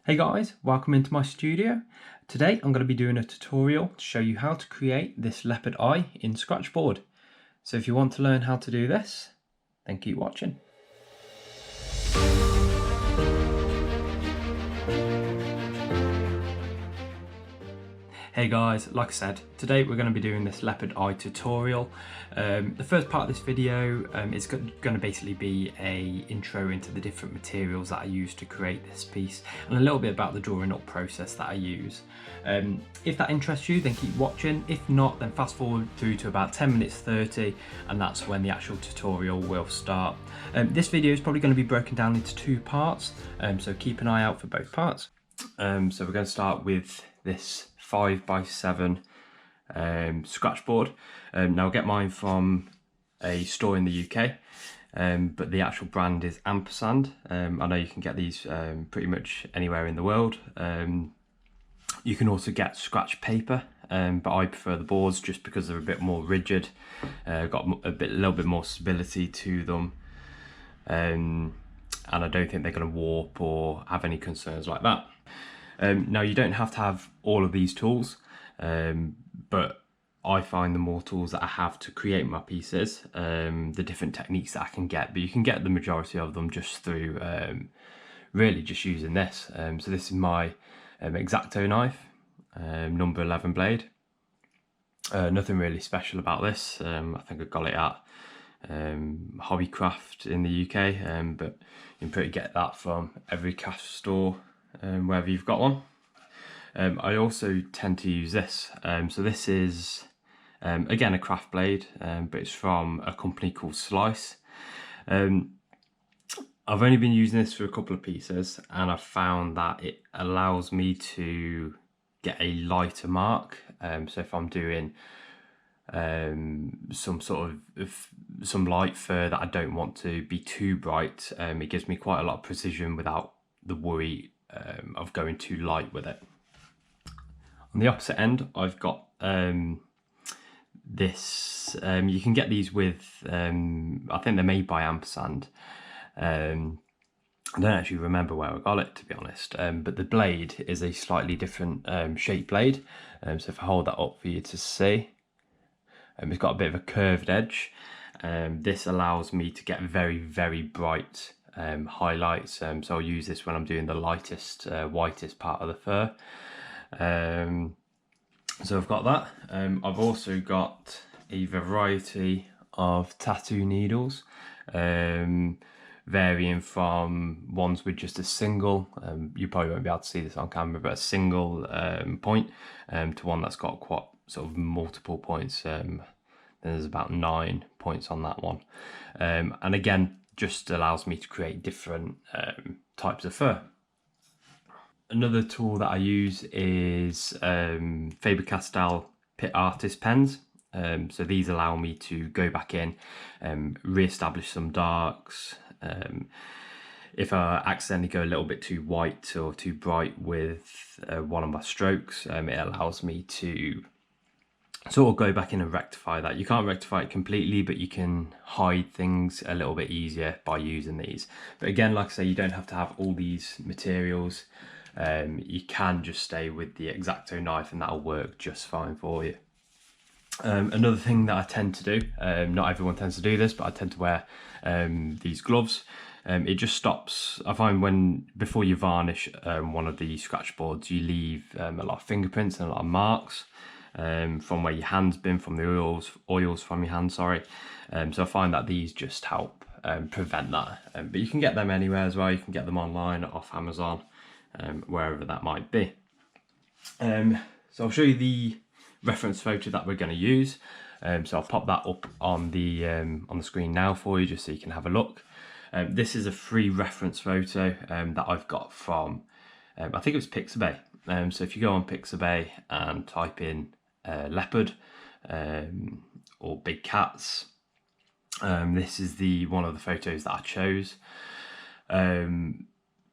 Hey guys, welcome into my studio. Today I'm going to be doing a tutorial to show you how to create this leopard eye in scratchboard. So if you want to learn how to do this, then keep watching. Hey guys, like I said, today we're going to be doing this leopard eye tutorial. The first part of this video is going to basically be an intro into the different materials that I use to create this piece and a little bit about the drawing up process that I use. If that interests you, then keep watching. If not, then fast forward through to about 10 minutes 30 and that's when the actual tutorial will start. This video is probably going to be broken down into two parts, so keep an eye out for both parts. So we're going to start with this 5x7 scratchboard. Now I'll get mine from a store in the UK, but the actual brand is Ampersand. I know you can get these pretty much anywhere in the world. You can also get scratch paper, but I prefer the boards just because they're a bit more rigid, got a little bit more stability to them, and I don't think they're going to warp or have any concerns like that. Now you don't have to have all of these tools, but I find the more tools that I have to create my pieces, the different techniques that I can get, but you can get the majority of them just through really just using this. So this is my X-Acto knife, number 11 blade. Nothing really special about this. I think I got it at Hobbycraft in the UK, but you can pretty get that from every craft store, wherever you've got one. I also tend to use this. So this is again a craft blade, but it's from a company called Slice. I've only been using this for a couple of pieces and I've found that it allows me to get a lighter mark. So if I'm doing some light fur that I don't want to be too bright, it gives me quite a lot of precision without the worry of going too light with it. On the opposite end, I've got this. You can get these with, I think they're made by Ampersand. I don't actually remember where I got it, to be honest, but the blade is a slightly different shaped blade. So if I hold that up for you to see, it's got a bit of a curved edge. This allows me to get very, very bright highlights, so I'll use this when I'm doing the lightest, whitest part of the fur. So I've got that. I've also got a variety of tattoo needles, varying from ones with just a single, you probably won't be able to see this on camera, but a single point, to one that's got quite sort of multiple points. There's about 9 points on that one, and again just allows me to create different types of fur. Another tool that I use is Faber-Castell Pit Artist pens. So these allow me to go back in, re-establish some darks. If I accidentally go a little bit too white or too bright with one of my strokes, it allows me to sort of go back in and rectify that. You can't rectify it completely, but you can hide things a little bit easier by using these. But again, like I say, you don't have to have all these materials. You can just stay with the X-Acto knife and that'll work just fine for you. Another thing that I tend to do, not everyone tends to do this, but I tend to wear these gloves. It just stops, I find before you varnish one of the scratch boards, you leave a lot of fingerprints and a lot of marks from where your hand's been, from the oils from your hand, sorry. So I find that these just help prevent that. But you can get them anywhere as well. You can get them online, off Amazon, wherever that might be. So I'll show you the reference photo that we're going to use. So I'll pop that up on the screen now for you, just so you can have a look. This is a free reference photo that I've got from, I think it was Pixabay. So if you go on Pixabay and type in leopard or big cats, this is one of the photos that I chose.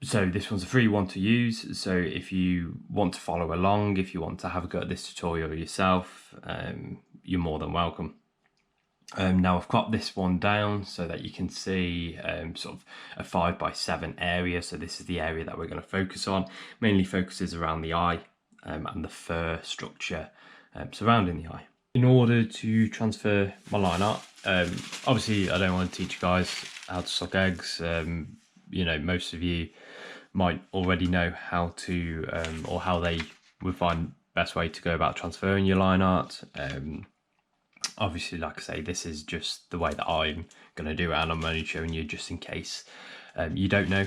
So this one's a free one to use, so if you want to follow along, if you want to have a go at this tutorial yourself, you're more than welcome. Now I've cropped this one down so that you can see sort of a 5x7 area. So this is the area that we're going to focus on. Mainly focuses around the eye and the fur structure surrounding the eye. In order to transfer my line art, obviously I don't want to teach you guys how to suck eggs. You know, most of you might already know how to or how they would find best way to go about transferring your line art. Obviously, like I say, this is just the way that I'm going to do it, and I'm only showing you just in case you don't know.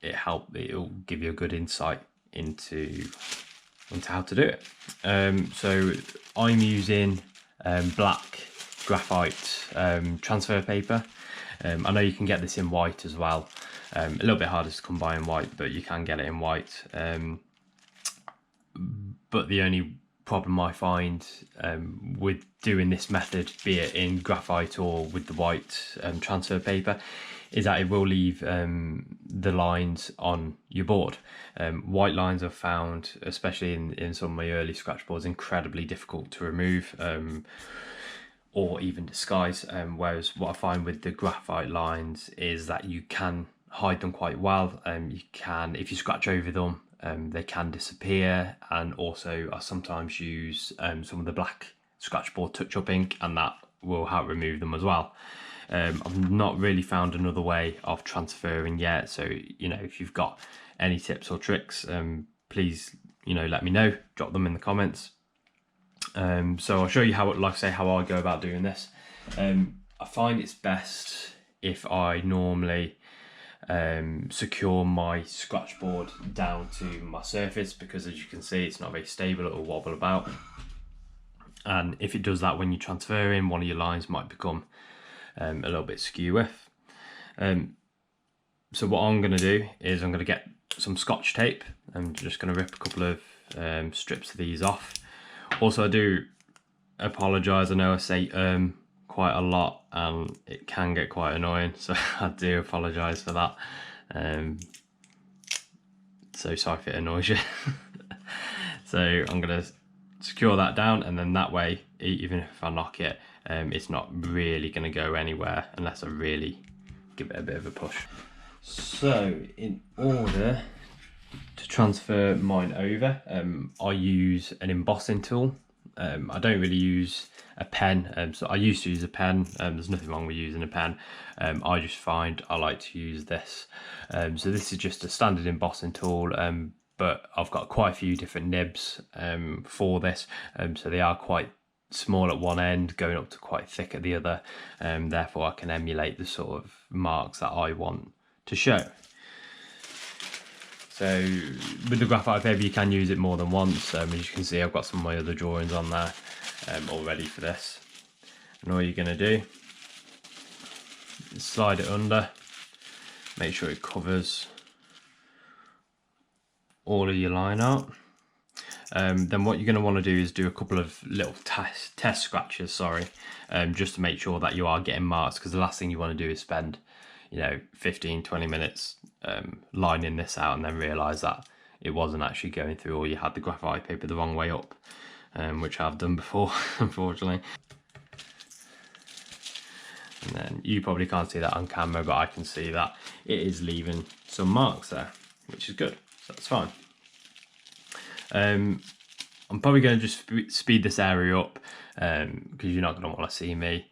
It'll give you a good insight into how to do it. So I'm using black graphite transfer paper. I know you can get this in white as well. A little bit harder to come by in white, but you can get it in white. But the only problem I find with doing this method, be it in graphite or with the white transfer paper, is that it will leave the lines on your board. White lines I've found, especially in some of my early scratch boards, incredibly difficult to remove or even disguise. Whereas what I find with the graphite lines is that you can hide them quite well. You can, if you scratch over them, they can disappear, and also I sometimes use some of the black scratchboard touch-up ink, and that will help remove them as well. I've not really found another way of transferring yet, so you know, if you've got any tips or tricks, please, you know, let me know, drop them in the comments. So I'll show you how, like I say, how I go about doing this. I find it's best if I normally secure my scratchboard down to my surface, because as you can see, it's not very stable, it will wobble about, and if it does that when you transfer in, one of your lines might become a little bit skew with. So what I'm going to do is I'm going to get some Scotch tape. I'm just going to rip a couple of strips of these off. Also, I do apologise, I know I say quite a lot and it can get quite annoying, so I do apologise for that. So sorry if it annoys you. So I'm going to secure that down, and then that way, even if I knock it, it's not really going to go anywhere unless I really give it a bit of a push. So in order to transfer mine over, I use an embossing tool. I don't really use a pen, so I used to use a pen. There's nothing wrong with using a pen. I just find I like to use this. So this is just a standard embossing tool, but I've got quite a few different nibs for this, so they are quite small at one end, going up to quite thick at the other, therefore I can emulate the sort of marks that I want to show. So with the graphite paper, you can use it more than once. As you can see, I've got some of my other drawings on there all ready for this. And all you're going to do is slide it under, make sure it covers all of your line art. Then what you're going to want to do is do a couple of little test scratches, just to make sure that you are getting marks, because the last thing you want to do is spend, you know, 15-20 minutes lining this out and then realise that it wasn't actually going through, or you had the graphite paper the wrong way up, which I've done before, unfortunately. And then you probably can't see that on camera, but I can see that it is leaving some marks there, which is good, so that's fine. I'm probably going to just speed this area up, because you're not going to want to see me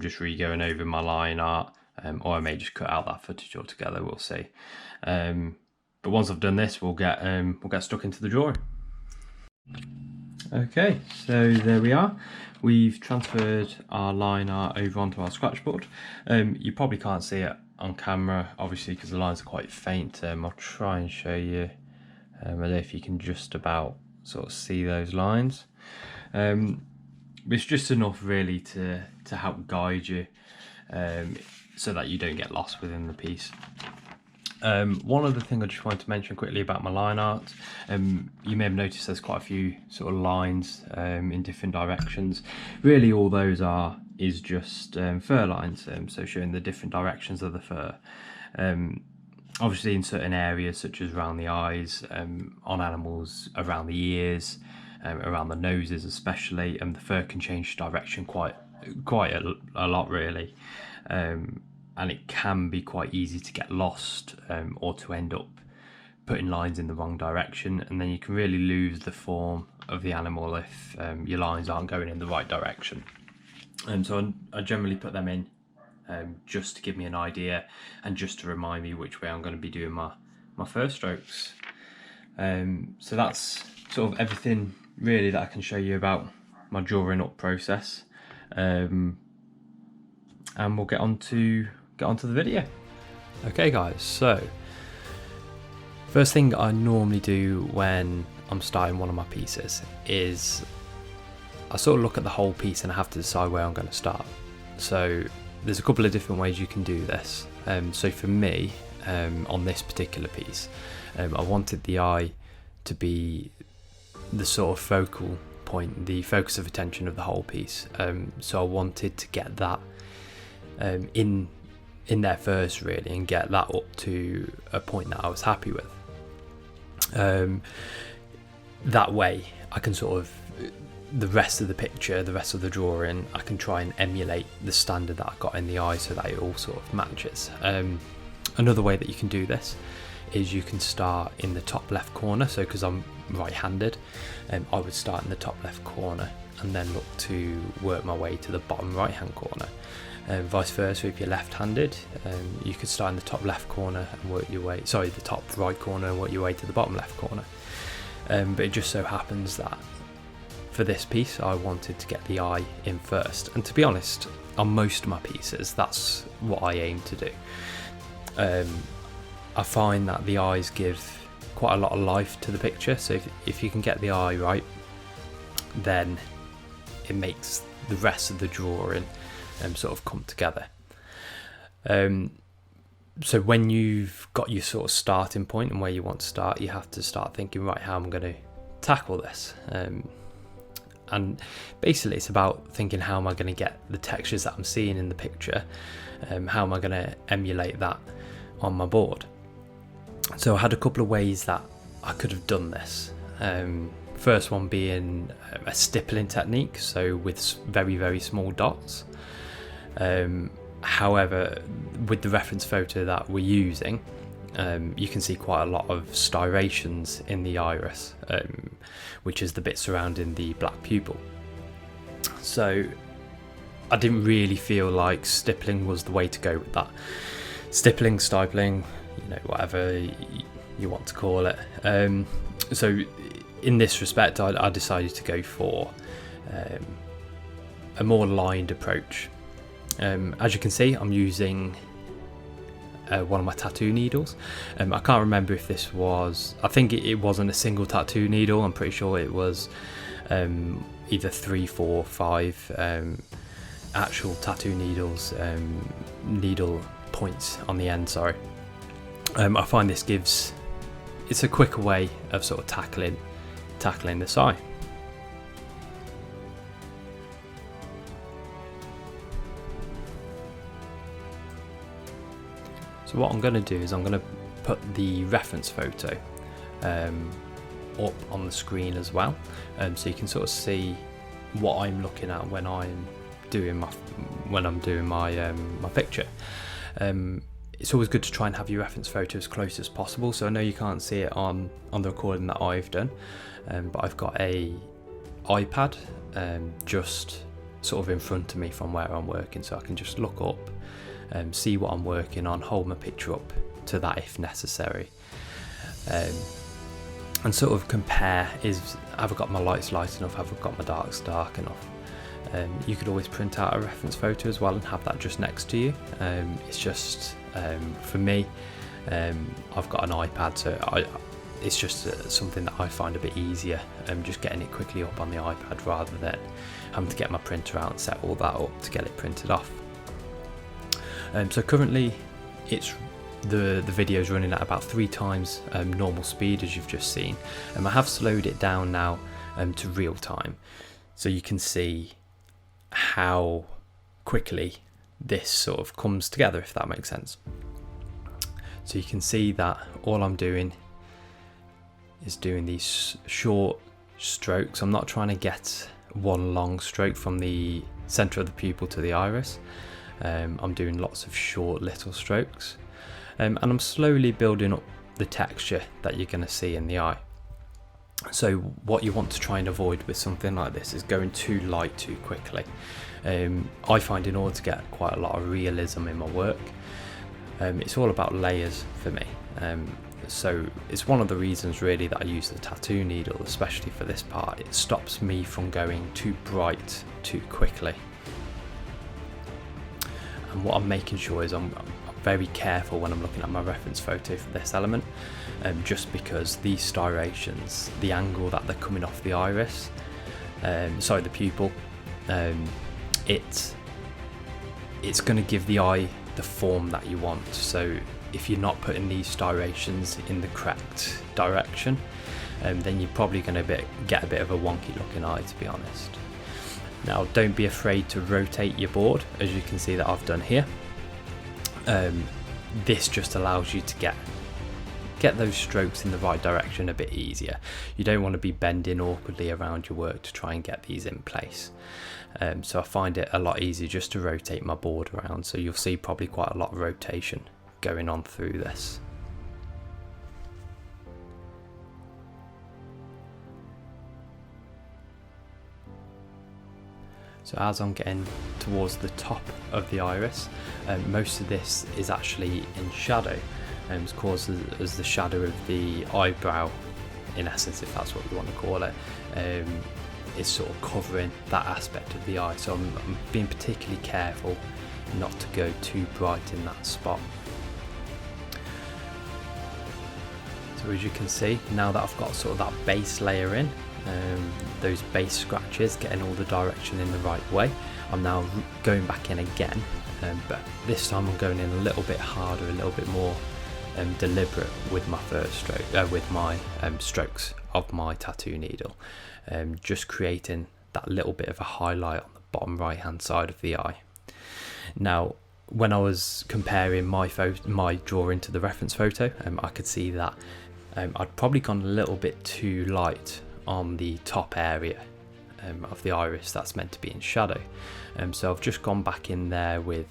just re-going over my line art, or I may just cut out that footage altogether, we'll see. But once I've done this, we'll get stuck into the drawing. Okay, so there we are. We've transferred our line art over onto our scratchboard. You probably can't see it on camera, obviously, because the lines are quite faint. I'll try and show you. I don't know if you can just about sort of see those lines. It's just enough really to help guide you, so that you don't get lost within the piece. One other thing I just wanted to mention quickly about my line art, you may have noticed there's quite a few sort of lines in different directions. Really all those is just fur lines, so showing the different directions of the fur. Obviously in certain areas such as around the eyes, on animals around the ears, around the noses especially, the fur can change direction quite quite a lot really, and it can be quite easy to get lost or to end up putting lines in the wrong direction, and then you can really lose the form of the animal if your lines aren't going in the right direction. And so I generally put them in just to give me an idea and just to remind me which way I'm going to be doing my first strokes. So that's sort of everything really that I can show you about my drawing up process, and we'll get on to the video. Okay guys, so first thing I normally do when I'm starting one of my pieces is I sort of look at the whole piece and I have to decide where I'm going to start. So there's a couple of different ways you can do this. So for me, on this particular piece, I wanted the eye to be the sort of focal point, the focus of attention of the whole piece. So I wanted to get that in there first really, and get that up to a point that I was happy with. That way I can sort of, the rest of the picture, the rest of the drawing, I can try and emulate the standard that I got in the eye so that it all sort of matches. Another way that you can do this is you can start in the top left corner. So because I'm right-handed, I would start in the top left corner and then look to work my way to the bottom right-hand corner. Vice versa, if you're left-handed, you could start in the top left corner and work your way, the top right corner and work your way to the bottom left corner. But it just so happens that for this piece I wanted to get the eye in first, and to be honest, on most of my pieces that's what I aim to do. I find that the eyes give quite a lot of life to the picture, so if you can get the eye right, then it makes the rest of the drawing sort of come together. So when you've got your sort of starting point and where you want to start, you have to start thinking, right, how am I going to tackle this? And basically it's about thinking, how am I going to get the textures that I'm seeing in the picture? How am I going to emulate that on my board? So I had a couple of ways that I could have done this. First one being a stippling technique, so with very, very small dots. However, with the reference photo that we're using, you can see quite a lot of striations in the iris, which is the bit surrounding the black pupil. So I didn't really feel like stippling was the way to go with that. Stippling, stipling, whatever you want to call it. So in this respect, I decided to go for a more lined approach. As you can see, I'm using one of my tattoo needles. I can't remember if this was, I think it wasn't a single tattoo needle. I'm pretty sure it was either 3, 4, 5 actual tattoo needles, needle points on the end, sorry. I find this it's a quicker way of sort of tackling this eye. So what I'm going to do is I'm going to put the reference photo up on the screen as well, so you can sort of see what I'm looking at when I'm doing my my picture. It's always good to try and have your reference photo as close as possible. So I know you can't see it on the recording that I've done, but I've got a iPad just sort of in front of me from where I'm working, so I can just look up, see what I'm working on, hold my picture up to that if necessary, and sort of compare, have I got my lights light enough, have I got my darks dark enough. You could always print out a reference photo as well and have that just next to you. It's just for me, I've got an iPad, so it's just something that I find a bit easier, just getting it quickly up on the iPad rather than having to get my printer out and set all that up to get it printed off. So currently the video is running at about 3 times normal speed, as you've just seen. I have slowed it down now to real time, so you can see how quickly this sort of comes together, if that makes sense. So you can see that all I'm doing is doing these short strokes. I'm not trying to get one long stroke from the centre of the pupil to the iris. I'm doing lots of short little strokes, and I'm slowly building up the texture that you're going to see in the eye. So what you want to try and avoid with something like this is going too light too quickly. I find in order to get quite a lot of realism in my work, it's all about layers for me. So it's one of the reasons really that I use the tattoo needle, especially for this part. It stops me from going too bright too quickly. And what I'm making sure is I'm very careful when I'm looking at my reference photo for this element, just because these striations, the angle that they're coming off the iris, the pupil, it's going to give the eye the form that you want. So if you're not putting these striations in the correct direction, then you're probably going to get a bit of a wonky looking eye, to be honest. Now, don't be afraid to rotate your board, as you can see that I've done here. This just allows you to get those strokes in the right direction a bit easier. You don't want to be bending awkwardly around your work to try and get these in place. So I find it a lot easier just to rotate my board around, so you'll see probably quite a lot of rotation going on through this. So as I'm getting towards the top of the iris, most of this is actually in shadow, it's caused as the shadow of the eyebrow, in essence, if that's what you want to call it. It's sort of covering that aspect of the eye, so I'm being particularly careful not to go too bright in that spot. So as you can see, now that I've got sort of that base layer in, those base scratches, getting all the direction in the right way, I'm now going back in again, but this time I'm going in a little bit harder, a little bit more deliberate with my first stroke, with my strokes of my tattoo needle, just creating that little bit of a highlight on the bottom right hand side of the eye. Now, when I was comparing my drawing to the reference photo, I could see that I'd probably gone a little bit too light on the top area of the iris that's meant to be in shadow. So I've just gone back in there with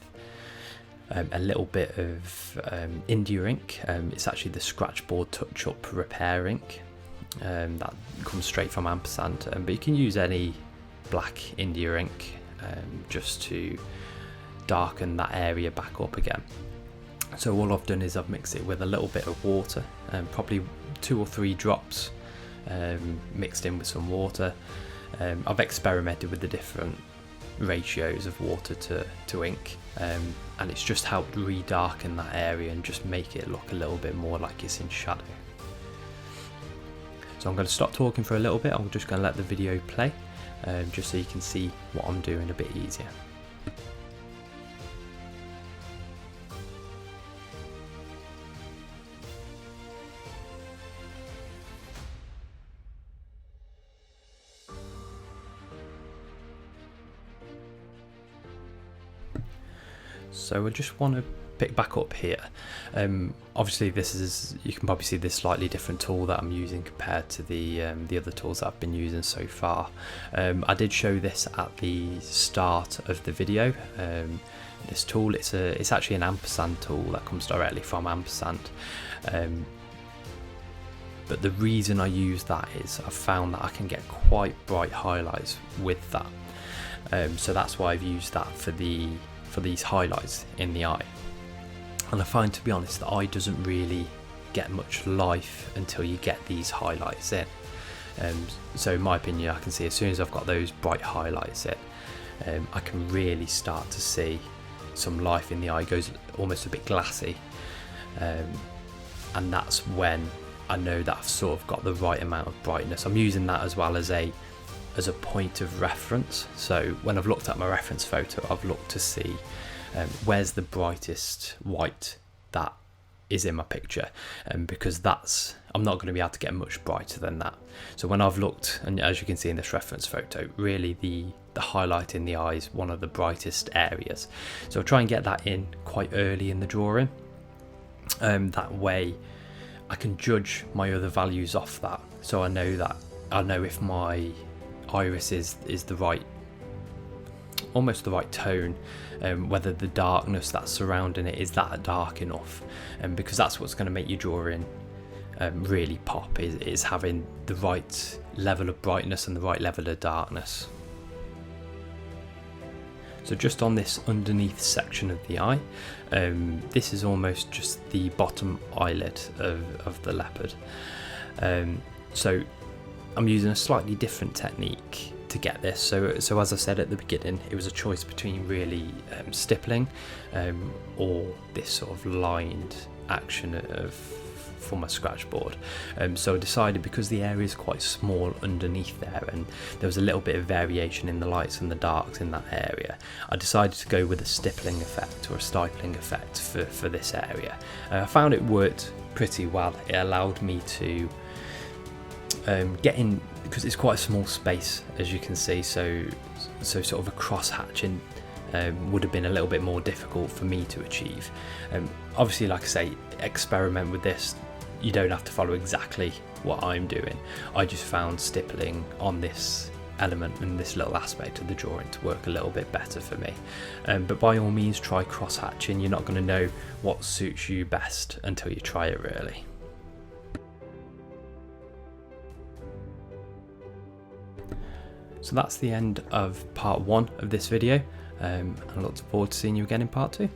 a little bit of India ink. It's actually the scratchboard touch up repair ink that comes straight from Ampersand, but you can use any black India ink just to darken that area back up again. So all I've done is I've mixed it with a little bit of water, probably 2 or 3 drops mixed in with some water. I've experimented with the different ratios of water to ink, and it's just helped re-darken that area and just make it look a little bit more like it's in shadow. So I'm going to stop talking for a little bit. I'm just going to let the video play, just so you can see what I'm doing a bit easier. So I just want to pick back up here. Obviously this is, you can probably see this slightly different tool that I'm using compared to the other tools that I've been using so far. I did show this at the start of the video. This tool, it's actually an Ampersand tool that comes directly from Ampersand. But the reason I use that is I've found that I can get quite bright highlights with that. So that's why I've used that for these highlights in the eye. And I find, to be honest, the eye doesn't really get much life until you get these highlights in. So in my opinion, I can see as soon as I've got those bright highlights in, I can really start to see some life in the eye, goes almost a bit glassy, and that's when I know that I've sort of got the right amount of brightness. I'm using that as well as a point of reference. So when I've looked at my reference photo, I've looked to see where's the brightest white that is in my picture, because I'm not going to be able to get much brighter than that. So when I've looked, and as you can see in this reference photo, really the highlight in the eye is one of the brightest areas. So I'll try and get that in quite early in the drawing. That way I can judge my other values off that, so I know if my iris is the right almost the right tone, whether the darkness that's surrounding it is that dark enough, because that's what's going to make your drawing really pop, is having the right level of brightness and the right level of darkness. So just on this underneath section of the eye, this is almost just the bottom eyelid of the leopard. So I'm using a slightly different technique to get this. So as I said at the beginning, it was a choice between really stippling or this sort of lined action for my scratchboard. So I decided, because the area is quite small underneath there and there was a little bit of variation in the lights and the darks in that area, I decided to go with a stippling effect or a stippling effect for this area. I found it worked pretty well. It allowed me to get in, because it's quite a small space, as you can see, so sort of a cross hatching would have been a little bit more difficult for me to achieve. Obviously, like I say, experiment with this. You don't have to follow exactly what I'm doing. I just found stippling on this element and this little aspect of the drawing to work a little bit better for me. But by all means, try cross hatching. You're not going to know what suits you best until you try it, really. So that's the end of part 1 of this video, and I look forward to seeing you again in part 2.